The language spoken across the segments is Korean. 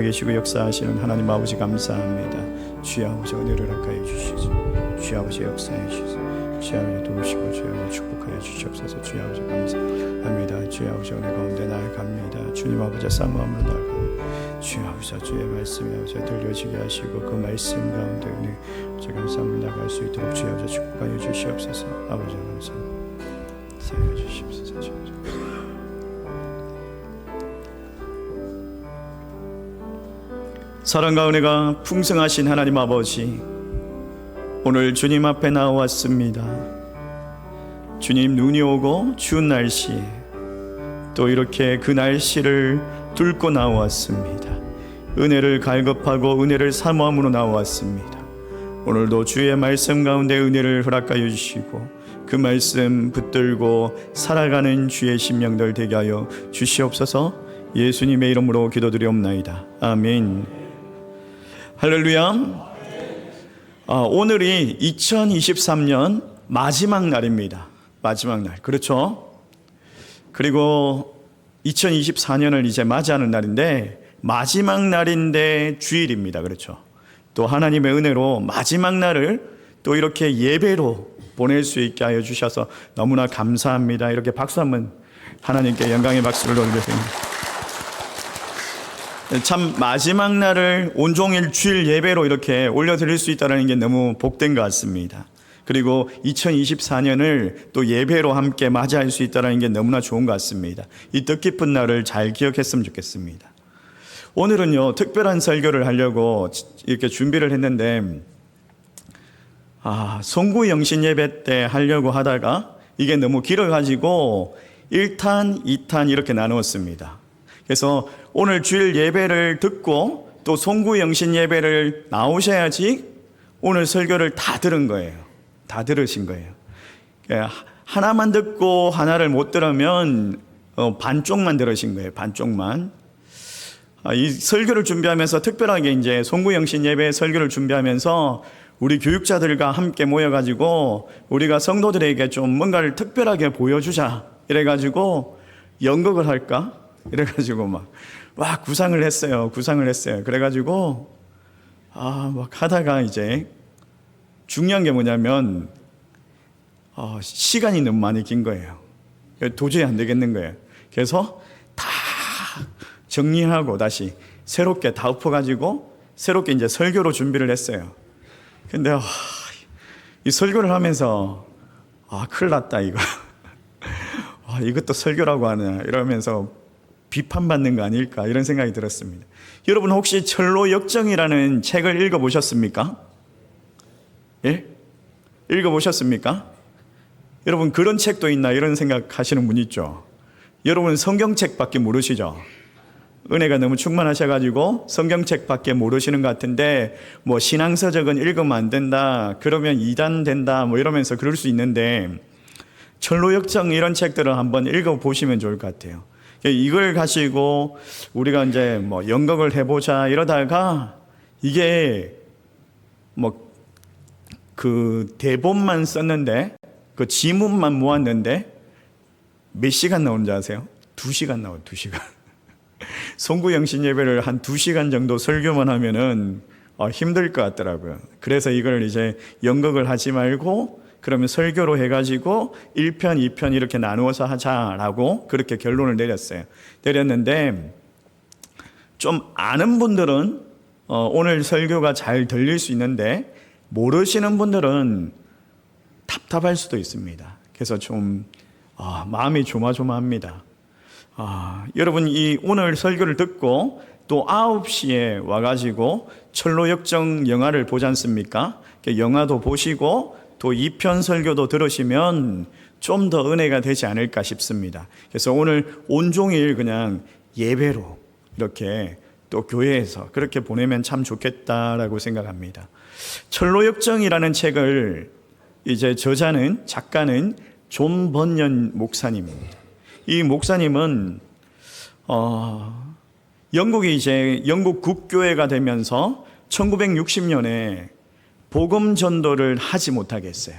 계시고 역사하시는 하나님 아버지 감사합니다. 주여 아버지 은혜를 허락하여 주시옵소서. 주여 아버지 역사해 주시옵소서. 주여 아버지 도우시고 주여 아버지 축복하여 주시옵소서. 주여 아버지 감사합니다. 주여 아버지 은혜 가운데 나아갑니다. 주님 아버지 사모함으로 나아갑니다. 주여 아버지 주의 말씀이 아버지 들려지게 하시고 그 말씀 가운데 은혜 아버지 감사함으로 나아갈 수 있도록 주여 아버지 축복하여 주시옵소서. 아버지 감사합니다. 사용해 주시옵소서. 주여 아버지. 사랑과 은혜가 풍성하신 하나님 아버지, 오늘 주님 앞에 나왔습니다. 주님, 눈이 오고 추운 날씨에 또 이렇게 그 날씨를 뚫고 나왔습니다. 은혜를 갈급하고 은혜를 사모함으로 나왔습니다. 오늘도 주의 말씀 가운데 은혜를 허락하여 주시고 그 말씀 붙들고 살아가는 주의 심령들 되게 하여 주시옵소서. 예수님의 이름으로 기도드리옵나이다. 아멘. 할렐루야. 오늘이 2023년 마지막 날입니다. 마지막 날. 그렇죠? 그리고 2024년을 이제 맞이하는 날인데 마지막 날인데 주일입니다. 그렇죠? 또 하나님의 은혜로 마지막 날을 또 이렇게 예배로 보낼 수 있게 하여 주셔서 너무나 감사합니다. 이렇게 박수 한번 하나님께 영광의 박수를 올려드립니다. 참 마지막 날을 온종일 주일 예배로 이렇게 올려드릴 수 있다는 게 너무 복된 것 같습니다. 그리고 2024년을 또 예배로 함께 맞이할 수 있다는 게 너무나 좋은 것 같습니다. 이 뜻깊은 날을 잘 기억했으면 좋겠습니다. 오늘은요, 특별한 설교를 하려고 이렇게 준비를 했는데 송구 영신 예배 때 하려고 하다가 이게 너무 길어가지고 1탄, 2탄 이렇게 나누었습니다. 그래서 오늘 주일 예배를 듣고 또 송구 영신 예배를 나오셔야지 오늘 설교를 다 들은 거예요. 다 들으신 거예요. 하나만 듣고 하나를 못 들으면 반쪽만 들으신 거예요. 반쪽만. 이 설교를 준비하면서 특별하게 이제 송구 영신 예배 설교를 준비하면서 우리 교육자들과 함께 모여가지고 우리가 성도들에게 좀 뭔가를 특별하게 보여주자 이래가지고 연극을 할까? 이래가지고 막 구상을 했어요. 그래가지고 막 하다가 이제 중요한 게 뭐냐면 시간이 너무 많이 긴 거예요. 도저히 안 되겠는 거예요. 그래서 다 정리하고 다시 새롭게 다 엎어가지고 새롭게 이제 설교로 준비를 했어요. 근데 이 설교를 하면서 큰일 났다 이거. 이것도 설교라고 하나 이러면서 비판받는 거 아닐까 이런 생각이 들었습니다. 여러분 혹시 철로역정이라는 책을 읽어보셨습니까? 예? 읽어보셨습니까? 여러분 그런 책도 있나 이런 생각하시는 분 있죠? 여러분 성경책밖에 모르시죠? 은혜가 너무 충만하셔가지고 성경책밖에 모르시는 것 같은데 뭐 신앙서적은 읽으면 안 된다, 그러면 이단 된다 뭐 이러면서 그럴 수 있는데 철로역정 이런 책들을 한번 읽어보시면 좋을 것 같아요. 이걸 가지고 우리가 이제 뭐 연극을 해보자 이러다가 이게 뭐 그 대본만 썼는데 그 지문만 모았는데 몇 시간 나오는지 아세요? 2시간 나와요. 2시간. 송구 영신 예배를 한 2시간 정도 설교만 하면은 힘들 것 같더라고요. 그래서 이걸 이제 연극을 하지 말고 그러면 설교로 해가지고 1편, 2편 이렇게 나누어서 하자라고 그렇게 결론을 내렸는데 좀 아는 분들은 오늘 설교가 잘 들릴 수 있는데 모르시는 분들은 답답할 수도 있습니다. 그래서 좀 마음이 조마조마합니다. 여러분 이 오늘 설교를 듣고 또 9시에 와가지고 철로역정 영화를 보지 않습니까? 영화도 보시고 또 2편 설교도 들으시면 좀 더 은혜가 되지 않을까 싶습니다. 그래서 오늘 온종일 그냥 예배로 이렇게 또 교회에서 그렇게 보내면 참 좋겠다라고 생각합니다. 철로역정이라는 책을 이제 작가는 존 번연 목사님입니다. 이 목사님은 영국이 이제 영국 국교회가 되면서 1960년에 복음 전도를 하지 못하게 했어요.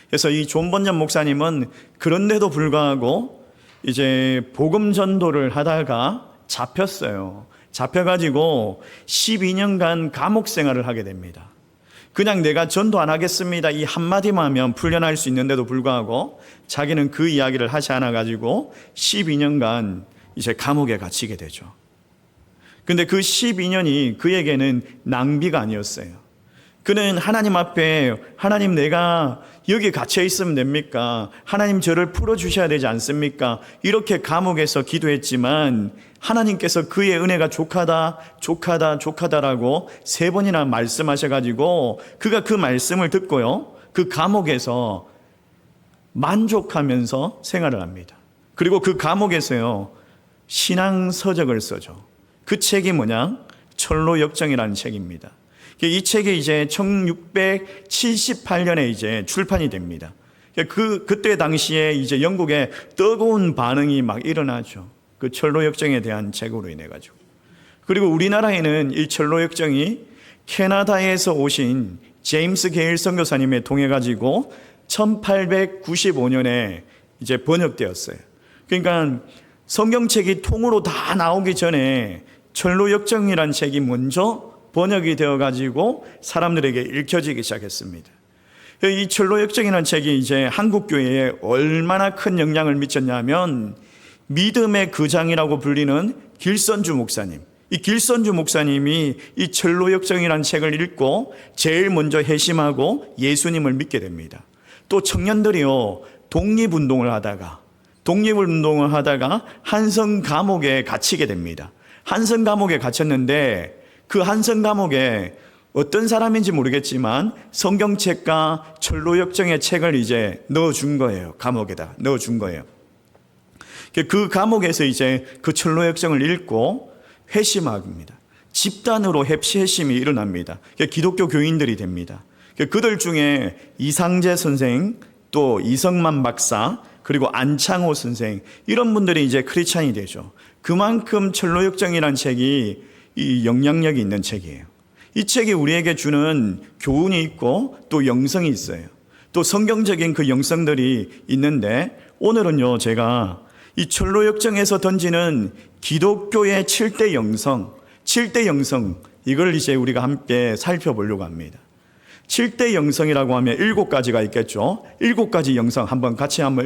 그래서 이 존 번연 목사님은 그런데도 불구하고 이제 복음 전도를 하다가 잡혔어요. 잡혀가지고 12년간 감옥 생활을 하게 됩니다. 그냥 내가 전도 안 하겠습니다, 이 한마디만 하면 풀려날 수 있는데도 불구하고 자기는 그 이야기를 하지 않아가지고 12년간 이제 감옥에 갇히게 되죠. 근데 그 12년이 그에게는 낭비가 아니었어요. 그는 하나님 앞에, 하나님 내가 여기 갇혀 있으면 됩니까? 하나님 저를 풀어주셔야 되지 않습니까? 이렇게 감옥에서 기도했지만 하나님께서 그의 은혜가 족하다라고 3번이나 말씀하셔가지고 그가 그 말씀을 듣고요, 그 감옥에서 만족하면서 생활을 합니다. 그리고 그 감옥에서요, 신앙서적을 써죠. 그 책이 뭐냐? 철로역정이라는 책입니다. 이 책이 이제 1678년에 이제 출판이 됩니다. 그때 당시에 이제 영국에 뜨거운 반응이 막 일어나죠. 그 철로역정에 대한 책으로 인해 가지고. 그리고 우리나라에는 이 철로역정이 캐나다에서 오신 제임스 게일 선교사님에 통해 가지고 1895년에 이제 번역되었어요. 그러니까 성경책이 통으로 다 나오기 전에 철로역정이라는 책이 먼저 번역이 되어가지고 사람들에게 읽혀지기 시작했습니다. 이 철로역정이라는 책이 이제 한국교회에 얼마나 큰 영향을 미쳤냐면 믿음의 거장이라고 불리는 길선주 목사님, 이 길선주 목사님이 이 철로역정이라는 책을 읽고 제일 먼저 회심하고 예수님을 믿게 됩니다. 또 청년들이요, 독립운동을 하다가 한성 감옥에 갇히게 됩니다. 한성 감옥에 갇혔는데 그 한성 감옥에 어떤 사람인지 모르겠지만 성경책과 철로역정의 책을 이제 넣어준 거예요. 감옥에다 넣어준 거예요. 그 감옥에서 이제 그 철로역정을 읽고 회심합니다. 집단으로 회심이 일어납니다. 기독교 교인들이 됩니다. 그들 중에 이상재 선생, 또 이성만 박사, 그리고 안창호 선생, 이런 분들이 이제 크리스찬이 되죠. 그만큼 철로역정이라는 책이 이 영향력이 있는 책이에요. 이 책이 우리에게 주는 교훈이 있고 또 영성이 있어요. 또 성경적인 그 영성들이 있는데 오늘은요, 제가 이 철로역정에서 던지는 기독교의 7대 영성, 이걸 이제 우리가 함께 살펴보려고 합니다. 7대 영성이라고 하면 7가지가 있겠죠. 7가지 영성 한번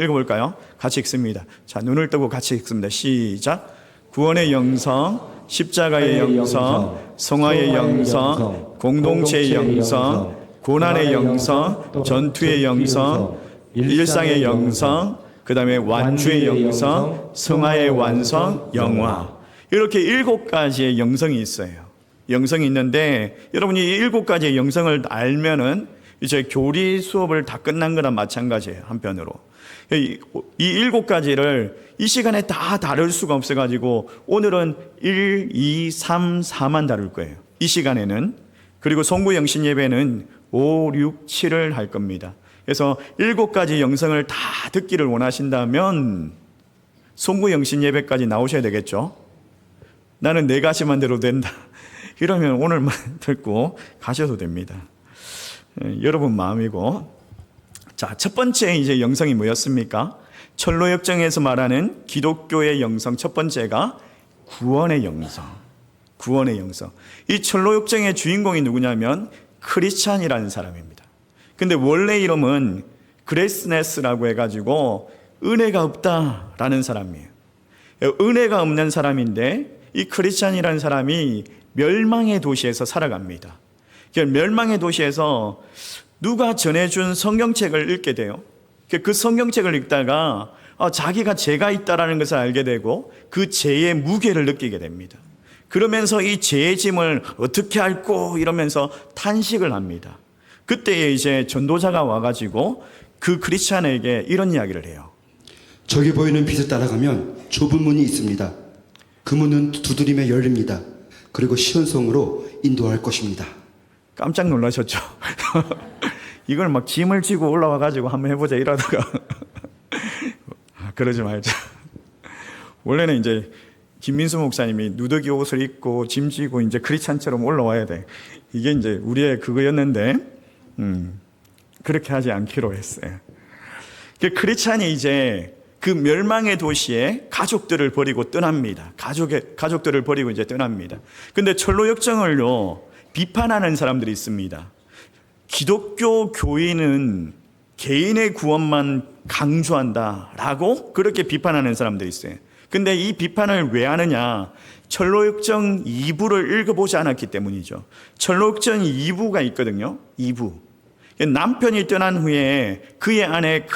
읽어볼까요? 같이 읽습니다. 자, 눈을 뜨고 같이 읽습니다. 시작. 구원의 영성, 십자가의 영성, 성화의 영성, 공동체의 영성, 고난의 영성, 전투의 영성, 일상의 영성, 그 다음에 완주의 영성, 성화의 완성, 영화. 이렇게 7가지의 영성이 있어요. 영성이 있는데 여러분이 이 7가지의 영성을 알면은 이제 교리 수업을 다 끝난 거나 마찬가지예요. 한편으로. 이 7가지를 이 시간에 다 다룰 수가 없어가지고 오늘은 1, 2, 3, 4만 다룰 거예요. 이 시간에는. 그리고 송구 영신 예배는 5, 6, 7을 할 겁니다. 그래서 7가지 영성을 다 듣기를 원하신다면 송구 영신 예배까지 나오셔야 되겠죠. 나는 4가지만 들어도 된다. 이러면 오늘만 듣고 가셔도 됩니다. 여러분 마음이고. 자, 첫 번째 이제 영성이 뭐였습니까? 철로역정에서 말하는 기독교의 영성 첫 번째가 구원의 영성. 이 철로역정의 주인공이 누구냐면 크리스찬이라는 사람입니다. 근데 원래 이름은 그레스네스라고 해가지고 은혜가 없다라는 사람이에요. 은혜가 없는 사람인데 이 크리스찬이라는 사람이 멸망의 도시에서 살아갑니다. 멸망의 도시에서 누가 전해준 성경책을 읽게 돼요. 그 성경책을 읽다가 자기가 죄가 있다라는 것을 알게 되고 그 죄의 무게를 느끼게 됩니다. 그러면서 이 죄의 짐을 어떻게 앓고 이러면서 탄식을 합니다. 그때에 이제 전도자가 와가지고 그 크리스찬에게 이런 이야기를 해요. 저기 보이는 빛을 따라가면 좁은 문이 있습니다. 그 문은 두드리며 열립니다. 그리고 시온성으로 인도할 것입니다. 깜짝 놀라셨죠? 이걸 막 짐을 지고 올라와가지고 한번 해보자 이러다가 그러지 말자. 원래는 이제 김민수 목사님이 누더기 옷을 입고 짐 지고 이제 크리스찬처럼 올라와야 돼. 이게 이제 우리의 그거였는데 그렇게 하지 않기로 했어요. 그 크리스찬이 이제 그 멸망의 도시에 가족들을 버리고 떠납니다. 가족들을 버리고 이제 떠납니다. 근데 철로역정을요, 비판하는 사람들이 있습니다. 기독교 교인은 개인의 구원만 강조한다라고 그렇게 비판하는 사람들이 있어요. 근데 이 비판을 왜 하느냐? 철로역정 2부를 읽어보지 않았기 때문이죠. 철로역정 2부가 있거든요. 2부. 남편이 떠난 후에 그의 아내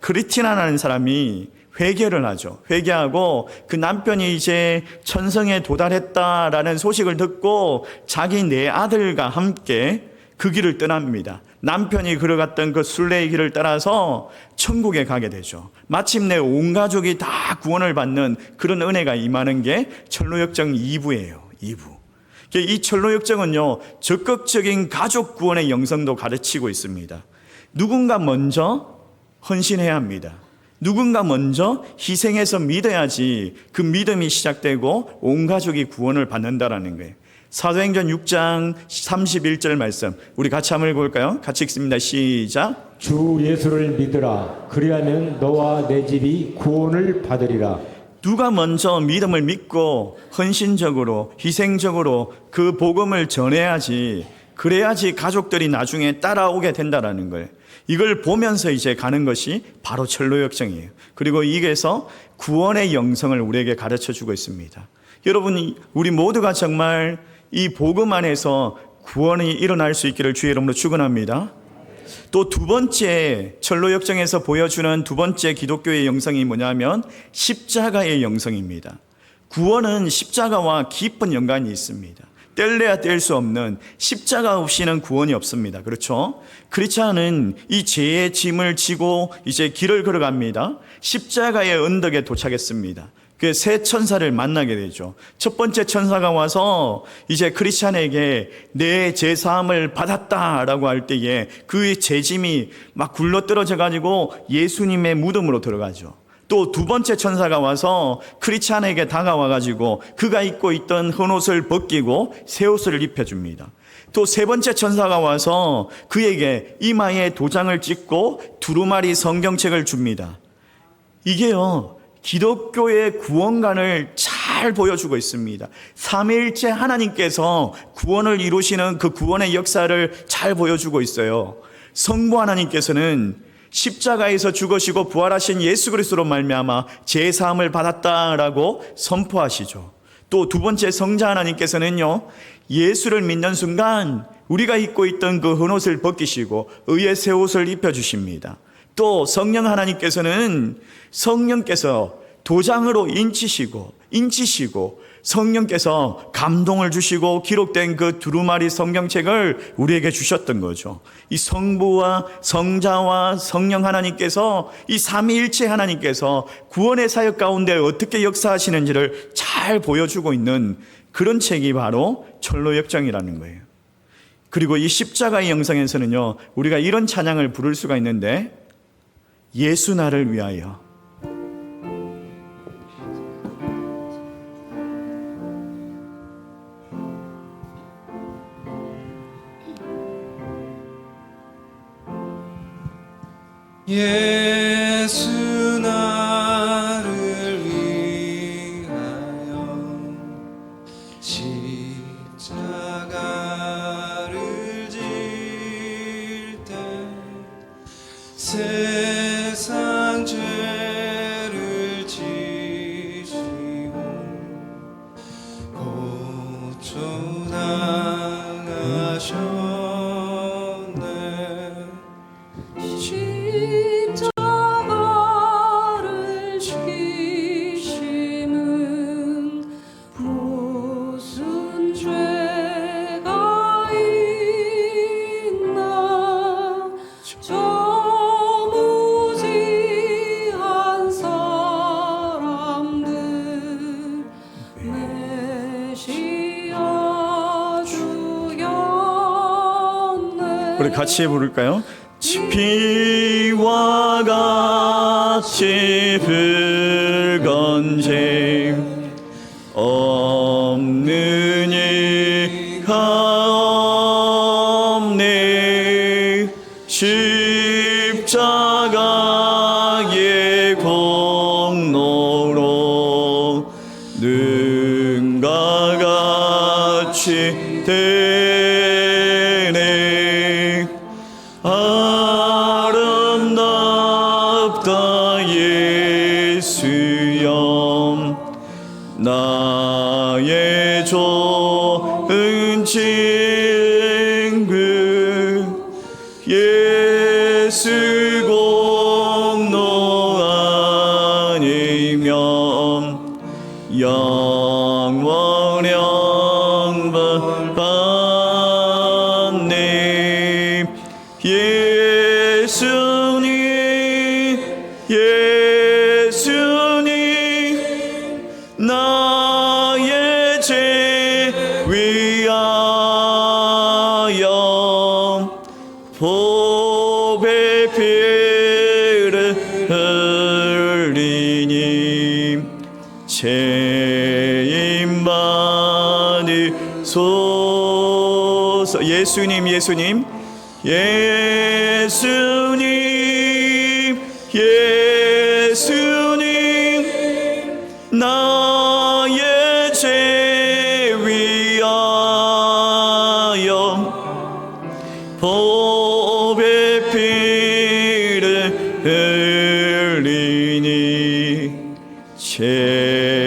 크리티나라는 사람이 회개를 하죠. 회개하고 그 남편이 이제 천성에 도달했다라는 소식을 듣고 자기 네 아들과 함께 그 길을 떠납니다. 남편이 걸어갔던 그 순례의 길을 따라서 천국에 가게 되죠. 마침내 온 가족이 다 구원을 받는 그런 은혜가 임하는 게 철로역정 2부예요. 2부. 이 철로역정은요, 적극적인 가족 구원의 영성도 가르치고 있습니다. 누군가 먼저 헌신해야 합니다. 누군가 먼저 희생해서 믿어야지 그 믿음이 시작되고 온 가족이 구원을 받는다라는 거예요. 사도행전 6장 31절 말씀 우리 같이 한번 읽어볼까요? 같이 읽습니다. 시작. 주 예수를 믿으라. 그리하면 너와 내 집이 구원을 받으리라. 누가 먼저 믿음을 믿고 헌신적으로 희생적으로 그 복음을 전해야지, 그래야지 가족들이 나중에 따라오게 된다라는 거예요. 이걸 보면서 이제 가는 것이 바로 철로역정이에요. 그리고 이게서 구원의 영성을 우리에게 가르쳐 주고 있습니다. 여러분, 우리 모두가 정말 이 복음 안에서 구원이 일어날 수 있기를 주의 이름으로 축원합니다. 또 두 번째 철로역정에서 보여주는 두 번째 기독교의 영성이 뭐냐면 십자가의 영성입니다. 구원은 십자가와 깊은 연관이 있습니다. 뗄래야 뗄 수 없는 십자가 없이는 구원이 없습니다. 그렇죠? 크리스찬은 이 죄의 짐을 지고 이제 길을 걸어갑니다. 십자가의 언덕에 도착했습니다. 그 세 천사를 만나게 되죠. 첫 번째 천사가 와서 이제 크리스찬에게 내 죄사함을 받았다라고 할 때에 그의 죄짐이 막 굴러떨어져 가지고 예수님의 무덤으로 들어가죠. 또 두 번째 천사가 와서 크리스찬에게 다가와 가지고 그가 입고 있던 헌옷을 벗기고 새 옷을 입혀줍니다. 또 세 번째 천사가 와서 그에게 이마에 도장을 찍고 두루마리 성경책을 줍니다. 이게요, 기독교의 구원관을 잘 보여주고 있습니다. 삼위일체 하나님께서 구원을 이루시는 그 구원의 역사를 잘 보여주고 있어요. 성부 하나님께서는 십자가에서 죽으시고 부활하신 예수 그리스도로 말미암아 죄 사함을 받았다라고 선포하시죠. 또 두 번째 성자 하나님께서는요, 예수를 믿는 순간 우리가 입고 있던 그 헌옷을 벗기시고 의의 새 옷을 입혀주십니다. 또 성령 하나님께서는 성령께서 도장으로 인치시고 성령께서 감동을 주시고 기록된 그 두루마리 성경책을 우리에게 주셨던 거죠. 이 성부와 성자와 성령 하나님께서, 이 삼위일체 하나님께서 구원의 사역 가운데 어떻게 역사하시는지를 잘 보여주고 있는 그런 책이 바로 철로역정이라는 거예요. 그리고 이 십자가의 영성에서는요, 우리가 이런 찬양을 부를 수가 있는데, 예수 나를 위하여. 예수 나를 위하여 십자가를 질 때 세상 죄를 지시고 고초당하셨네. 십자가를 지심은 무슨 죄가 있나. 저 무지한 사람들 메시아 주였네. 우리 같이 부를까요? 피와 같이 붉은 죄 없는 이가 없네. 십자가의 고 같이 되네. 아름답다 예수여, 나의 좋은 친구 예수 공로 아니면 영원형 받네. 예수님 나의 죄 위하여 복의 피를 흘리니 죄인 받으소서. 예수님 예수님 나의 죄 위하여 복의 피를 흘리니 죄인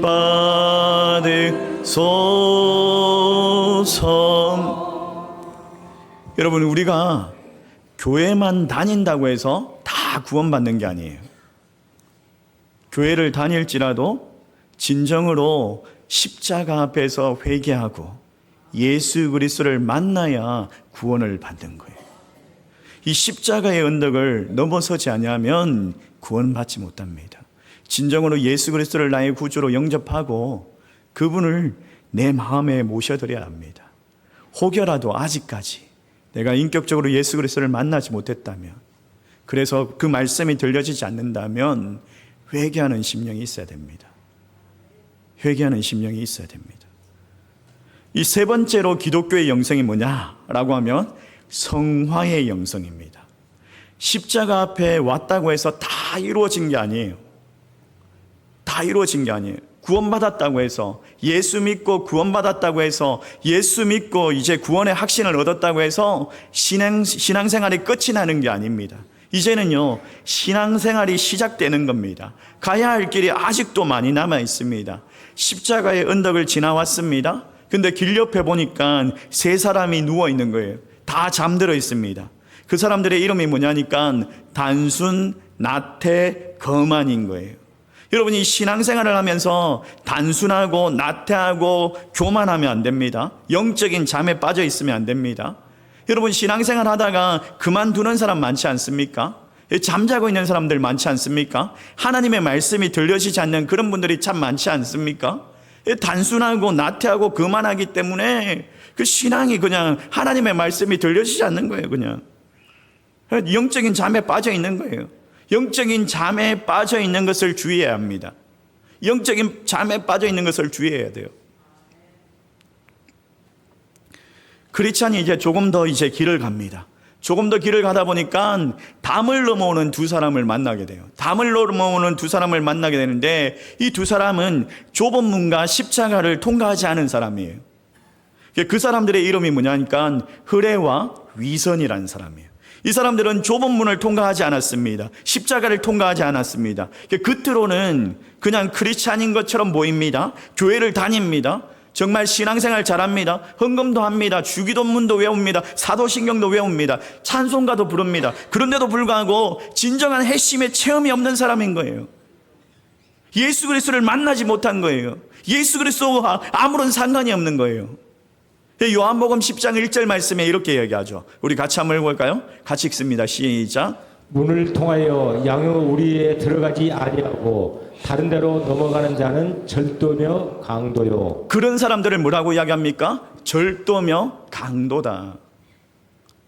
받으소서. 여러분, 우리가 교회만 다닌다고 해서 다 구원받는 게 아니에요. 교회를 다닐지라도 진정으로 십자가 앞에서 회개하고 예수 그리스도를 만나야 구원을 받는 거예요. 이 십자가의 언덕을 넘어서지 아니하면 구원받지 못합니다. 진정으로 예수 그리스도를 나의 구주로 영접하고 그분을 내 마음에 모셔드려야 합니다. 혹여라도 아직까지 내가 인격적으로 예수 그리스도를 만나지 못했다면, 그래서 그 말씀이 들려지지 않는다면 회개하는 심령이 있어야 됩니다. 회개하는 심령이 있어야 됩니다. 이 세 번째로 기독교의 영성이 뭐냐라고 하면 성화의 영성입니다. 십자가 앞에 왔다고 해서 다 이루어진 게 아니에요. 다 이루어진 게 아니에요. 구원받았다고 해서, 예수 믿고 구원받았다고 해서, 예수 믿고 이제 구원의 확신을 얻었다고 해서 신앙생활이 끝이 나는 게 아닙니다. 이제는요, 신앙생활이 시작되는 겁니다. 가야 할 길이 아직도 많이 남아 있습니다. 십자가의 언덕을 지나왔습니다. 근데 길 옆에 보니까 세 사람이 누워 있는 거예요. 다 잠들어 있습니다. 그 사람들의 이름이 뭐냐니까 단순, 나태, 거만인 거예요. 여러분이 신앙생활을 하면서 단순하고 나태하고 교만하면 안 됩니다. 영적인 잠에 빠져 있으면 안 됩니다. 여러분, 신앙생활 하다가 그만두는 사람 많지 않습니까? 잠자고 있는 사람들 많지 않습니까? 하나님의 말씀이 들려지지 않는 그런 분들이 참 많지 않습니까? 단순하고 나태하고 거만하기 때문에 그 신앙이 그냥 하나님의 말씀이 들려지지 않는 거예요. 그냥 영적인 잠에 빠져 있는 거예요. 영적인 잠에 빠져 있는 것을 주의해야 합니다. 영적인 잠에 빠져 있는 것을 주의해야 돼요. 크리스찬이 이제 조금 더 이제 길을 갑니다. 조금 더 길을 가다 보니까 담을 넘어오는 두 사람을 만나게 돼요. 담을 넘어오는 두 사람을 만나게 되는데, 이 두 사람은 좁은 문과 십자가를 통과하지 않은 사람이에요. 그 사람들의 이름이 뭐냐니까 흐레와 위선이라는 사람이에요. 이 사람들은 좁은 문을 통과하지 않았습니다. 십자가를 통과하지 않았습니다. 겉으로는 그냥 크리스찬인 것처럼 보입니다. 교회를 다닙니다. 정말 신앙생활 잘합니다. 헌금도 합니다. 주기도문도 외웁니다. 사도신경도 외웁니다. 찬송가도 부릅니다. 그런데도 불구하고 진정한 핵심의 체험이 없는 사람인 거예요. 예수 그리스도를 만나지 못한 거예요. 예수 그리스도와 아무런 상관이 없는 거예요. 요한복음 10장 1절 말씀에 이렇게 이야기하죠. 우리 같이 한번 읽어볼까요? 같이 읽습니다. 시작. 문을 통하여 양의 우리에 들어가지 아니하고 다른 데로 넘어가는 자는 절도며 강도요. 그런 사람들을 뭐라고 이야기합니까? 절도며 강도다.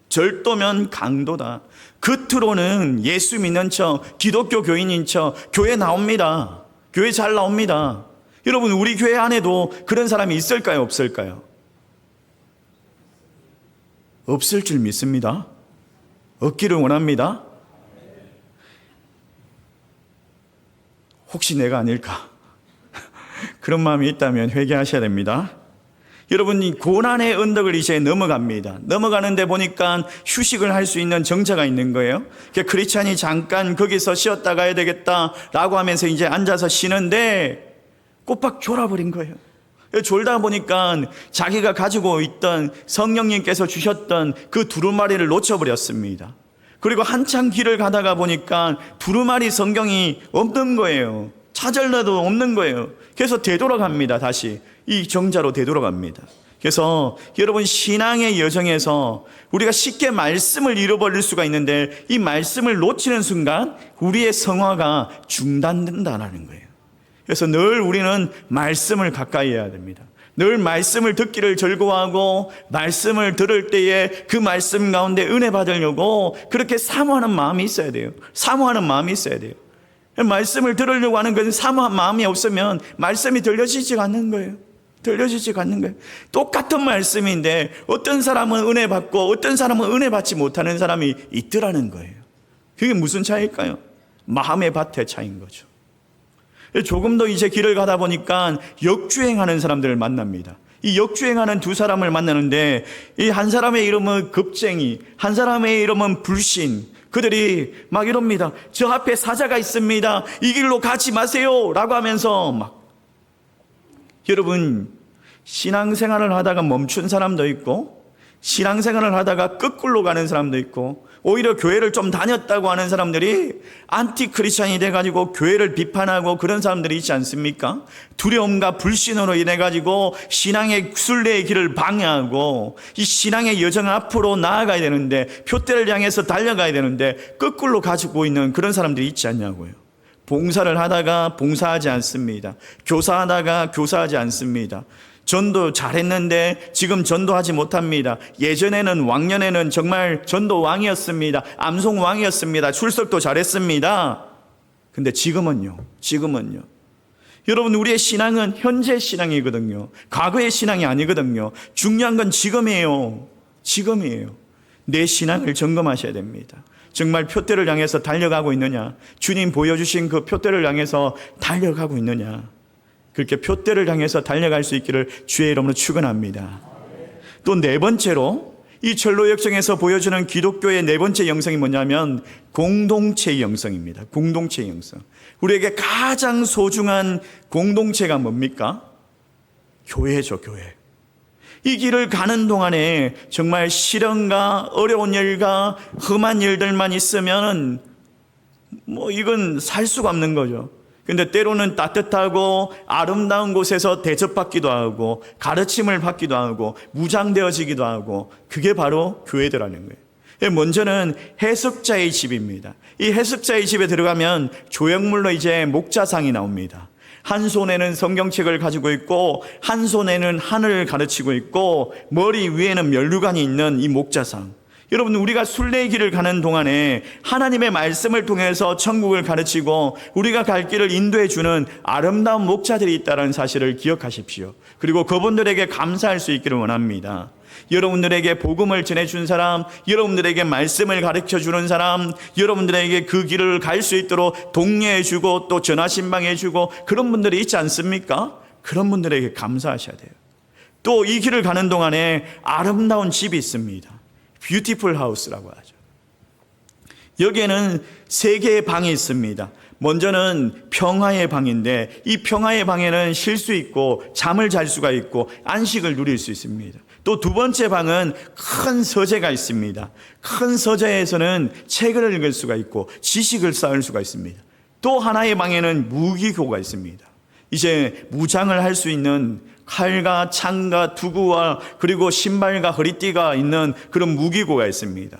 절도면 강도다. 겉으로는 예수 믿는 척, 기독교 교인인 척, 교회 나옵니다. 교회 잘 나옵니다. 여러분, 우리 교회 안에도 그런 사람이 있을까요? 없을까요? 없을 줄 믿습니다. 없기를 원합니다. 혹시 내가 아닐까? 그런 마음이 있다면 회개하셔야 됩니다. 여러분, 이 고난의 언덕을 이제 넘어갑니다. 넘어가는데 보니까 휴식을 할 수 있는 정처가 있는 거예요. 크리스찬이 잠깐 거기서 쉬었다 가야 되겠다라고 하면서 이제 앉아서 쉬는데 꼬박 졸아버린 거예요. 졸다 보니까 자기가 가지고 있던 성령님께서 주셨던 그 두루마리를 놓쳐버렸습니다. 그리고 한참 길을 가다가 보니까 두루마리 성경이 없는 거예요. 찾으려도 없는 거예요. 그래서 되돌아갑니다. 다시 이 정자로 되돌아갑니다. 그래서 여러분, 신앙의 여정에서 우리가 쉽게 말씀을 잃어버릴 수가 있는데 이 말씀을 놓치는 순간 우리의 성화가 중단된다는 거예요. 그래서 늘 우리는 말씀을 가까이 해야 됩니다. 늘 말씀을 듣기를 즐거워하고 말씀을 들을 때에 그 말씀 가운데 은혜 받으려고 그렇게 사모하는 마음이 있어야 돼요. 사모하는 마음이 있어야 돼요. 말씀을 들으려고 하는 것은 사모한 마음이 없으면 말씀이 들려지지 않는 거예요. 들려지지 않는 거예요. 똑같은 말씀인데 어떤 사람은 은혜 받고 어떤 사람은 은혜 받지 못하는 사람이 있더라는 거예요. 그게 무슨 차이일까요? 마음의 밭의 차이인 거죠. 조금 더 이제 길을 가다 보니까 역주행하는 사람들을 만납니다. 이 역주행하는 두 사람을 만나는데 이 한 사람의 이름은 겁쟁이, 한 사람의 이름은 불신. 그들이 막 이럽니다. 저 앞에 사자가 있습니다. 이 길로 가지 마세요 라고 하면서 막. 여러분, 신앙생활을 하다가 멈춘 사람도 있고 신앙생활을 하다가 거꾸로 가는 사람도 있고 오히려 교회를 좀 다녔다고 하는 사람들이 안티 크리스찬이 돼가지고 교회를 비판하고 그런 사람들이 있지 않습니까? 두려움과 불신으로 인해가지고 신앙의 순례의 길을 방해하고 이 신앙의 여정 앞으로 나아가야 되는데 표대를 향해서 달려가야 되는데 거꾸로 가지고 있는 그런 사람들이 있지 않냐고요. 봉사를 하다가 봉사하지 않습니다. 교사하다가 교사하지 않습니다. 전도 잘했는데 지금 전도하지 못합니다. 예전에는 왕년에는 정말 전도 왕이었습니다. 암송 왕이었습니다. 출석도 잘했습니다. 근데 지금은요. 여러분, 우리의 신앙은 현재 신앙이거든요. 과거의 신앙이 아니거든요. 중요한 건 지금이에요. 내 신앙을 점검하셔야 됩니다. 정말 표대를 향해서 달려가고 있느냐? 주님 보여주신 그 표대를 향해서 달려가고 있느냐? 그렇게 표대를 향해서 달려갈 수 있기를 주의 이름으로 축원합니다. 또 네 번째로 이 전로 역정에서 보여주는 기독교의 네 번째 영성이 뭐냐면 공동체의 영성입니다. 공동체의 영성. 우리에게 가장 소중한 공동체가 뭡니까? 교회죠, 교회. 이 길을 가는 동안에 정말 시련과 어려운 일과 험한 일들만 있으면 이건 살 수가 없는 거죠. 근데 때로는 따뜻하고 아름다운 곳에서 대접받기도 하고 가르침을 받기도 하고 무장되어지기도 하고 그게 바로 교회더라는 거예요. 먼저는 해석자의 집입니다. 이 해석자의 집에 들어가면 조형물로 이제 목자상이 나옵니다. 한 손에는 성경책을 가지고 있고 한 손에는 하늘을 가르치고 있고 머리 위에는 면류관이 있는 이 목자상. 여러분, 우리가 순례의 길을 가는 동안에 하나님의 말씀을 통해서 천국을 가르치고 우리가 갈 길을 인도해 주는 아름다운 목자들이 있다는 사실을 기억하십시오. 그리고 그분들에게 감사할 수 있기를 원합니다. 여러분들에게 복음을 전해준 사람, 여러분들에게 말씀을 가르쳐주는 사람, 여러분들에게 그 길을 갈 수 있도록 독려해주고 또 전화신방해주고 그런 분들이 있지 않습니까? 그런 분들에게 감사하셔야 돼요. 또 이 길을 가는 동안에 아름다운 집이 있습니다. 뷰티풀 하우스라고 하죠. 여기에는 3개의 방이 있습니다. 먼저는 평화의 방인데 이 평화의 방에는 쉴 수 있고 잠을 잘 수가 있고 안식을 누릴 수 있습니다. 또 두 번째 방은 큰 서재가 있습니다. 큰 서재에서는 책을 읽을 수가 있고 지식을 쌓을 수가 있습니다. 또 하나의 방에는 무기고가 있습니다. 이제 무장을 할 수 있는 칼과 창과 두구와 그리고 신발과 허리띠가 있는 그런 무기고가 있습니다.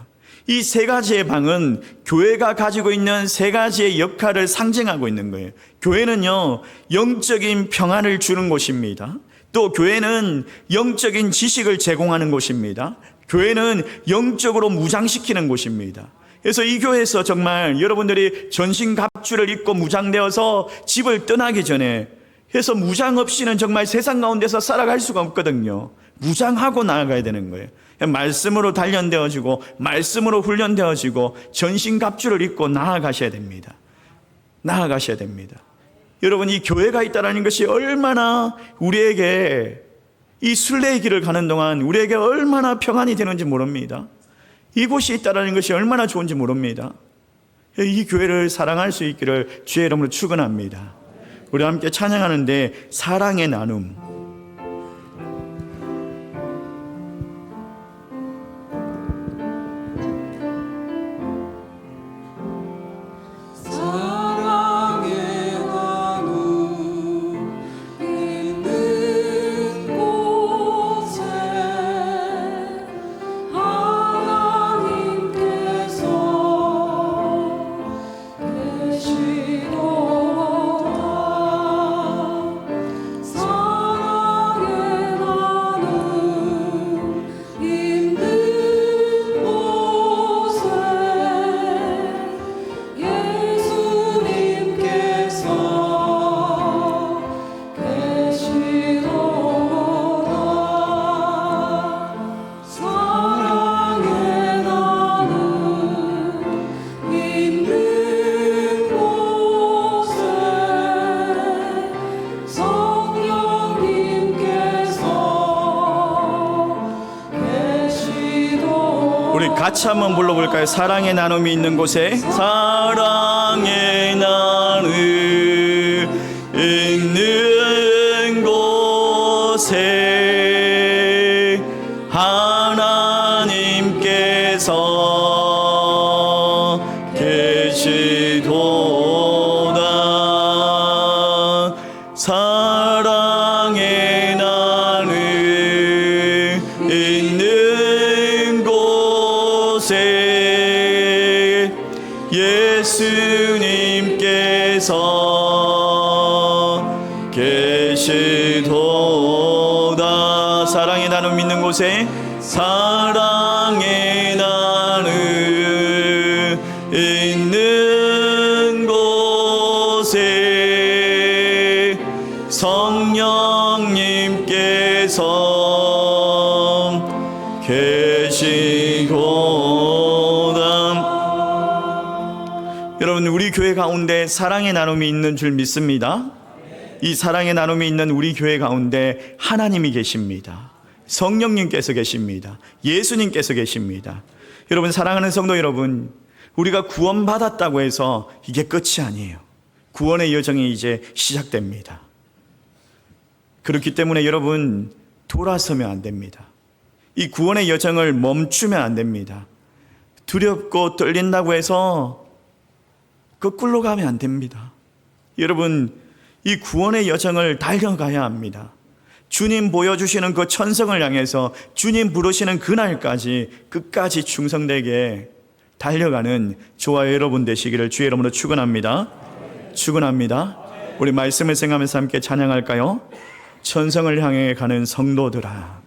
이 3가지의 방은 교회가 가지고 있는 3가지의 역할을 상징하고 있는 거예요. 교회는요, 영적인 평안을 주는 곳입니다. 또 교회는 영적인 지식을 제공하는 곳입니다. 교회는 영적으로 무장시키는 곳입니다. 그래서 이 교회에서 정말 여러분들이 전신갑주를 입고 무장되어서 집을 떠나기 전에 그래서 무장 없이는 정말 세상 가운데서 살아갈 수가 없거든요. 무장하고 나아가야 되는 거예요. 말씀으로 단련되어지고 말씀으로 훈련되어지고 전신갑주를 입고 나아가셔야 됩니다. 여러분, 이 교회가 있다는 것이 얼마나 우리에게 이 순례의 길을 가는 동안 우리에게 얼마나 평안이 되는지 모릅니다. 이곳이 있다는 것이 얼마나 좋은지 모릅니다. 이 교회를 사랑할 수 있기를 주의 이름으로 축원합니다. 우리 함께 찬양하는데 사랑의 나눔. 사랑의 나눔 있는 곳에 하나님께서 계시도다. 사랑의 나눔 있는 곳에 예수님께서 계시도다. 사랑의 나눔 있는 곳에 성령님께서 계시도다. 우리 같이 한번 불러볼까요? 사랑의 나눔이 있는 곳에, 사랑의 나눔 있는 곳에 하나님께서 계시도다. 사랑의 나눔 있는 곳에 예수님께서 계시도다. 사랑의 나눔 있는 곳에, 사랑의 나눔 있는 곳에 성령님께서 계시도다. 여러분, 우리 교회 가운데 사랑의 나눔이 있는 줄 믿습니다. 이 사랑의 나눔이 있는 우리 교회 가운데 하나님이 계십니다. 성령님께서 계십니다. 예수님께서 계십니다. 여러분, 사랑하는 성도 여러분, 우리가 구원받았다고 해서 이게 끝이 아니에요. 구원의 여정이 이제 시작됩니다. 그렇기 때문에 여러분, 돌아서면 안 됩니다. 이 구원의 여정을 멈추면 안 됩니다. 두렵고 떨린다고 해서 거꾸로 가면 안 됩니다. 여러분, 이 구원의 여정을 달려가야 합니다. 주님 보여주시는 그 천성을 향해서 주님 부르시는 그날까지 끝까지 충성되게 달려가는 저와 여러분 되시기를 주의 이름으로 축원합니다. 축원합니다. 우리 말씀을 생각하면서 함께 찬양할까요? 천성을 향해 가는 성도들아.